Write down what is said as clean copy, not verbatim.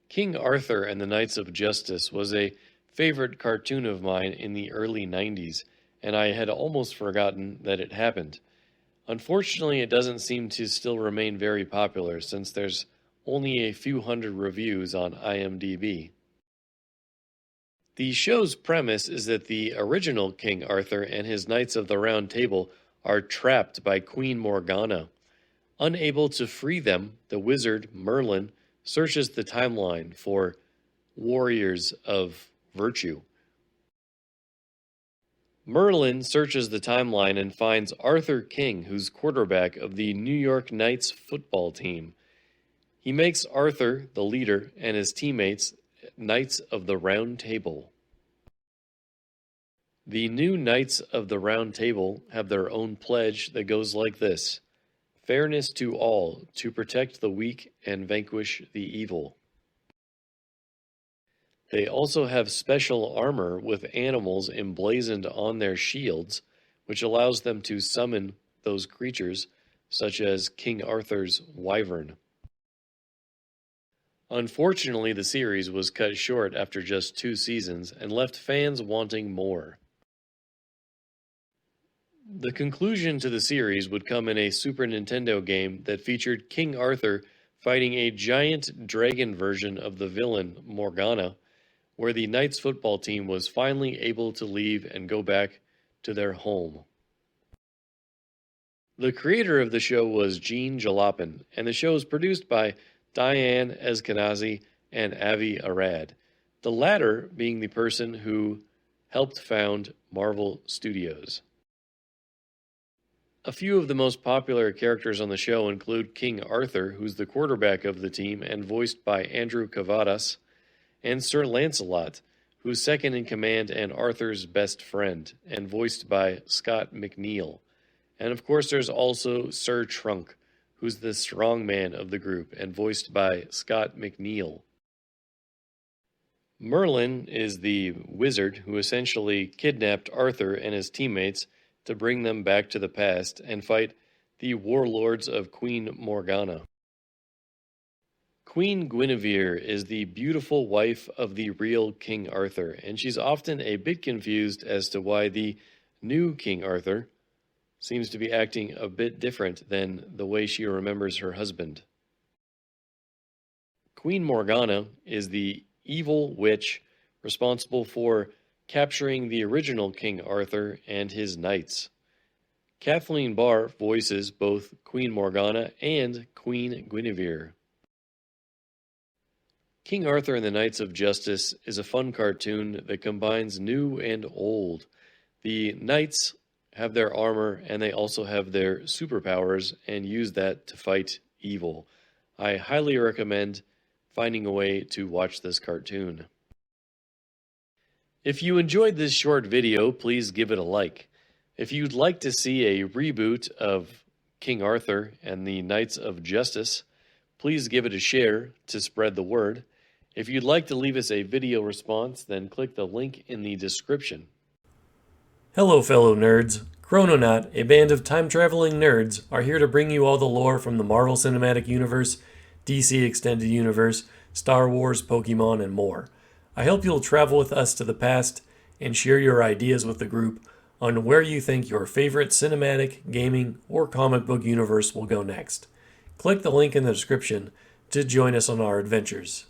King Arthur and the Knights of Justice was a favorite cartoon of mine in the early 90s, and I had almost forgotten that it happened. Unfortunately, it doesn't seem to still remain very popular since there's only a few hundred reviews on IMDb. The show's premise is that the original King Arthur and his Knights of the Round Table are trapped by Queen Morgana. Unable to free them, the wizard Merlin searches the timeline for warriors of virtue. Merlin searches the timeline and finds Arthur King, who's quarterback of the New York Knights football team. He makes Arthur the leader and his teammates Knights of the Round Table. The new Knights of the Round Table have their own pledge that goes like this: fairness to all, to protect the weak and vanquish the evil. They also have special armor with animals emblazoned on their shields, which allows them to summon those creatures, such as King Arthur's wyvern. Unfortunately, the series was cut short after just 2 seasons and left fans wanting more. The conclusion to the series would come in a Super Nintendo game that featured King Arthur fighting a giant dragon version of the villain Morgana, where the Knights football team was finally able to leave and go back to their home. The creator of the show was Gene Jalopin, and the show is produced by Diane Eskenazi and Avi Arad, the latter being the person who helped found Marvel Studios. A few of the most popular characters on the show include King Arthur, who's the quarterback of the team and voiced by Andrew Cavadas, and Sir Lancelot, who's second in command and Arthur's best friend, and voiced by Scott McNeil. And of course there's also Sir Trunk, who's the strong man of the group, and voiced by Scott McNeil. Merlin is the wizard who essentially kidnapped Arthur and his teammates to bring them back to the past and fight the warlords of Queen Morgana. Queen Guinevere is the beautiful wife of the real King Arthur, and she's often a bit confused as to why the new King Arthur seems to be acting a bit different than the way she remembers her husband. Queen Morgana is the evil witch responsible for capturing the original King Arthur and his knights. Kathleen Barr voices both Queen Morgana and Queen Guinevere. King Arthur and the Knights of Justice is a fun cartoon that combines new and old. The knights have their armor and they also have their superpowers and use that to fight evil. I highly recommend finding a way to watch this cartoon. If you enjoyed this short video, please give it a like. If you'd like to see a reboot of King Arthur and the Knights of Justice, please give it a share to spread the word. If you'd like to leave us a video response, then click the link in the description. Hello fellow nerds. Chrononaut, a band of time-traveling nerds, are here to bring you all the lore from the Marvel Cinematic Universe, DC Extended Universe, Star Wars, Pokemon, and more. I hope you'll travel with us to the past and share your ideas with the group on where you think your favorite cinematic, gaming, or comic book universe will go next. Click the link in the description to join us on our adventures.